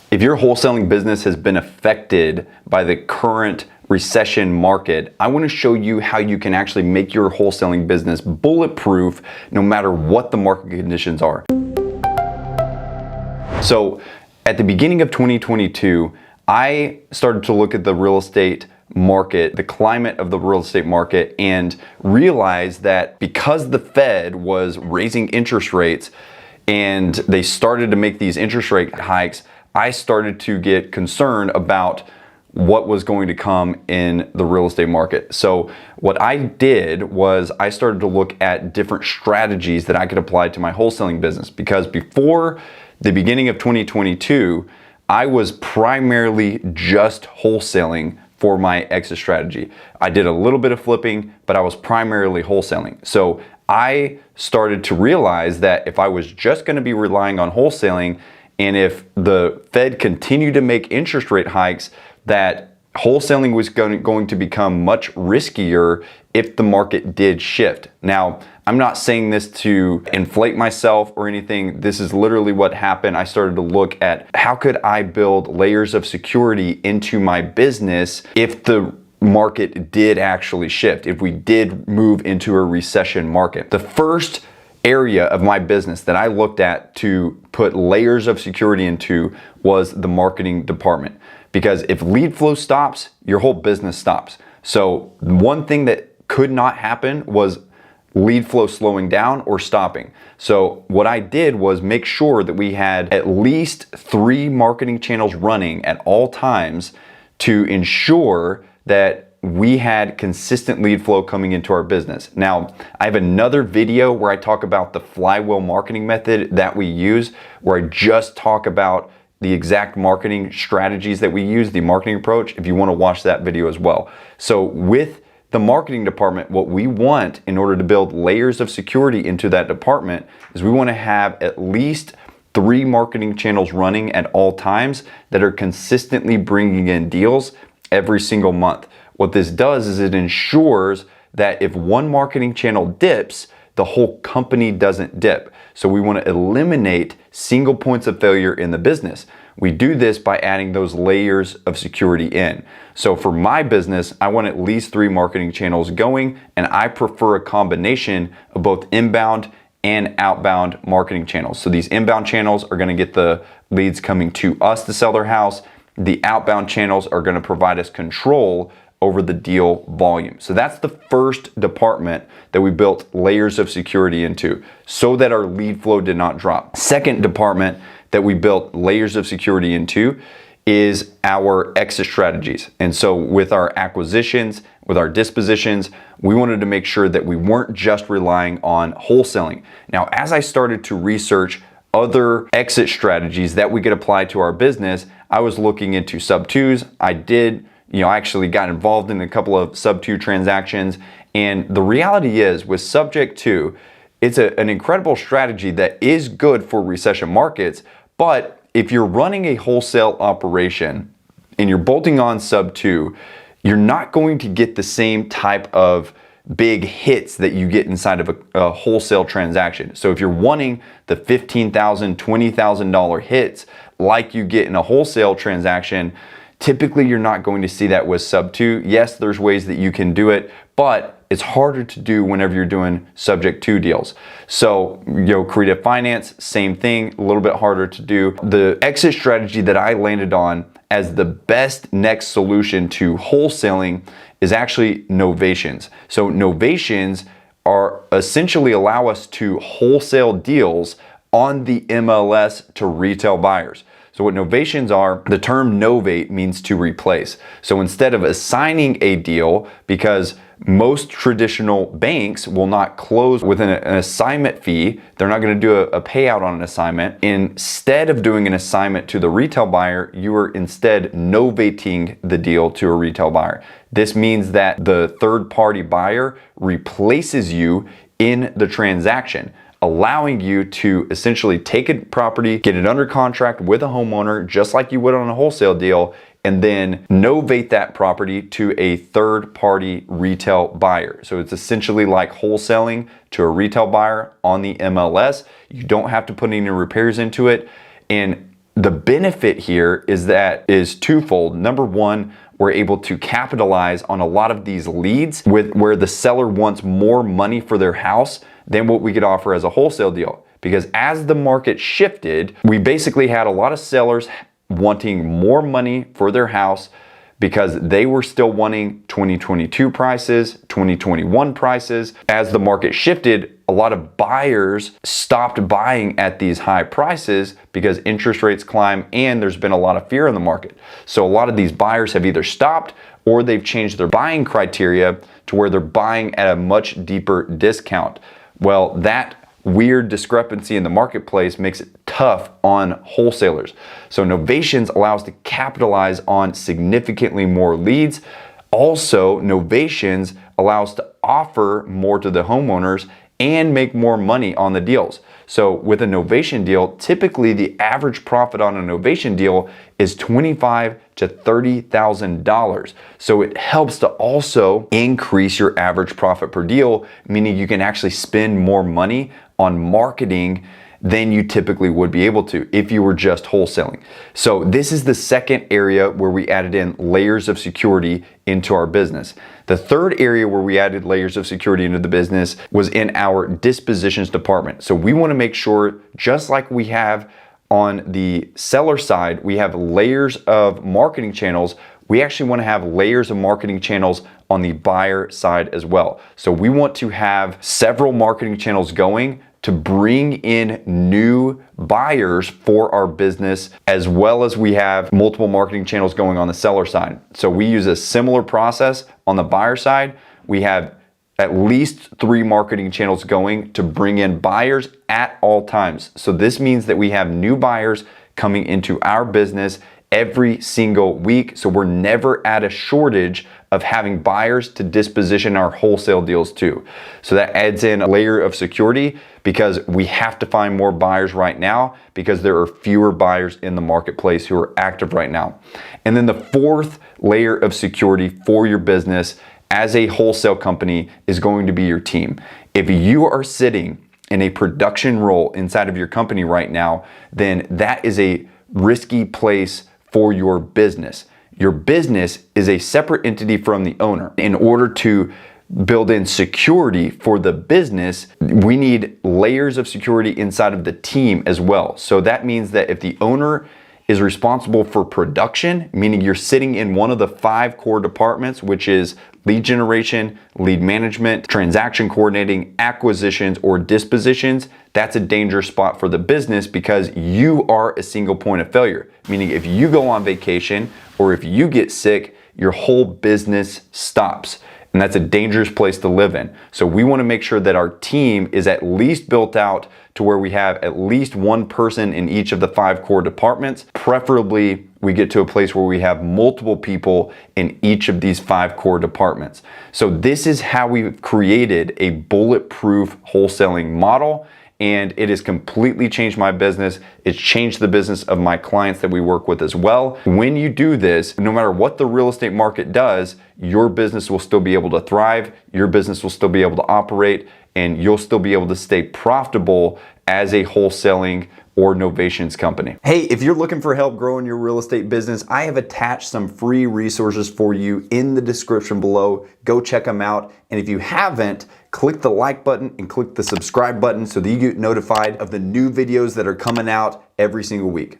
If your wholesaling business has been affected by the current recession market, I want to show you how you can actually make your wholesaling business bulletproof no matter what the market conditions are. So at the beginning of 2022, I started to look at the real estate market, the climate of the real estate market, and realized that because the Fed was raising interest rates and they started to make these interest rate hikes, I started to get concerned about what was going to come in the real estate market. So what I did was I started to look at different strategies that I could apply to my wholesaling business, because before the beginning of 2022, I was primarily just wholesaling for my exit strategy. I did a little bit of flipping, but I was primarily wholesaling. So I started to realize that if I was just going to be relying on wholesaling, and if the Fed continued to make interest rate hikes, that wholesaling was going to become much riskier if the market did shift. Now, I'm not saying this to inflate myself or anything. This is literally what happened. I started to look at how could I build layers of security into my business if the market did actually shift, if we did move into a recession market. The first area of my business that I looked at to put layers of security into was the marketing department. Because if lead flow stops, your whole business stops. So one thing that could not happen was lead flow slowing down or stopping. So what I did was make sure that we had at least 3 marketing channels running at all times to ensure that we had consistent lead flow coming into our business. Now, I have another video where I talk about the flywheel marketing method that we use, where I just talk about the exact marketing strategies that we use, the marketing approach, if you want to watch that video as well. So with the marketing department, what we want in order to build layers of security into that department is we want to have at least 3 marketing channels running at all times that are consistently bringing in deals every single month. What this does is it ensures that if one marketing channel dips, the whole company doesn't dip. So we want to eliminate single points of failure in the business. We do this by adding those layers of security in. So for my business, I want at least 3 marketing channels going, and I prefer a combination of both inbound and outbound marketing channels. So these inbound channels are going to get the leads coming to us to sell their house. The outbound channels are going to provide us control over the deal volume. So that's the first department that we built layers of security into so that our lead flow did not drop. Second department that we built layers of security into is our exit strategies. And so with our acquisitions, with our dispositions, we wanted to make sure that we weren't just relying on wholesaling. Now, as I started to research other exit strategies that we could apply to our business, I was looking into sub-twos. I actually got involved in a couple of sub-2 transactions. And the reality is with subject to, it's an incredible strategy that is good for recession markets. But if you're running a wholesale operation and you're bolting on sub-2, you're not going to get the same type of big hits that you get inside of a wholesale transaction. So if you're wanting the $15,000, $20,000 hits like you get in a wholesale transaction, typically you're not going to see that with sub-2. Yes, there's ways that you can do it, but it's harder to do whenever you're doing subject to deals. So, creative finance, same thing, a little bit harder to do. The exit strategy that I landed on as the best next solution to wholesaling is actually novations. So novations are essentially allow us to wholesale deals on the MLS to retail buyers. So what novations are, the term novate means to replace. So instead of assigning a deal, because most traditional banks will not close with an assignment fee, they're not going to do a payout on an assignment. Instead of doing an assignment to the retail buyer, you are instead novating the deal to a retail buyer. This means that the third-party buyer replaces you in the transaction, allowing you to essentially take a property, get it under contract with a homeowner, just like you would on a wholesale deal, and then novate that property to a third-party retail buyer. So it's essentially like wholesaling to a retail buyer on the MLS. You don't have to put any repairs into it. And the benefit here is twofold. Number one, we're able to capitalize on a lot of these leads where the seller wants more money for their house than what we could offer as a wholesale deal. Because as the market shifted, we basically had a lot of sellers wanting more money for their house because they were still wanting 2022 prices, 2021 prices. As the market shifted, a lot of buyers stopped buying at these high prices because interest rates climb and there's been a lot of fear in the market. So a lot of these buyers have either stopped or they've changed their buying criteria to where they're buying at a much deeper discount. Well, that weird discrepancy in the marketplace makes it tough on wholesalers. So novations allows to capitalize on significantly more leads. Also, novations allows to offer more to the homeowners and make more money on the deals. So with a novation deal, typically the average profit on a novation deal is $25,000 to $30,000. So it helps to also increase your average profit per deal, meaning you can actually spend more money on marketing than you typically would be able to if you were just wholesaling. So this is the second area where we added in layers of security into our business. The third area where we added layers of security into the business was in our dispositions department. So we want to make sure, just like we have on the seller side, we have layers of marketing channels. We actually want to have layers of marketing channels on the buyer side as well. So we want to have several marketing channels going to bring in new buyers for our business, as well as we have multiple marketing channels going on the seller side. So we use a similar process on the buyer side. We have at least 3 marketing channels going to bring in buyers at all times. So this means that we have new buyers coming into our business every single week. So we're never at a shortage of having buyers to disposition our wholesale deals to. So that adds in a layer of security because we have to find more buyers right now because there are fewer buyers in the marketplace who are active right now. And then the fourth layer of security for your business as a wholesale company is going to be your team. If you are sitting in a production role inside of your company right now, then that is a risky place for your business. Your business is a separate entity from the owner. In order to build in security for the business, we need layers of security inside of the team as well. So that means that if the owner is responsible for production, meaning you're sitting in one of the 5 core departments, which is lead generation, lead management, transaction coordinating, acquisitions, or dispositions, that's a dangerous spot for the business because you are a single point of failure. Meaning if you go on vacation or if you get sick, your whole business stops. And that's a dangerous place to live in. So we want to make sure that our team is at least built out to where we have at least one person in each of the 5 core departments. Preferably, we get to a place where we have multiple people in each of these 5 core departments. So this is how we've created a bulletproof wholesaling model. And it has completely changed my business. It's changed the business of my clients that we work with as well. When you do this, no matter what the real estate market does, your business will still be able to thrive, your business will still be able to operate, and you'll still be able to stay profitable as a wholesaling or novations company. Hey, if you're looking for help growing your real estate business, I have attached some free resources for you in the description below. Go check them out. And if you haven't, click the like button and click the subscribe button so that you get notified of the new videos that are coming out every single week.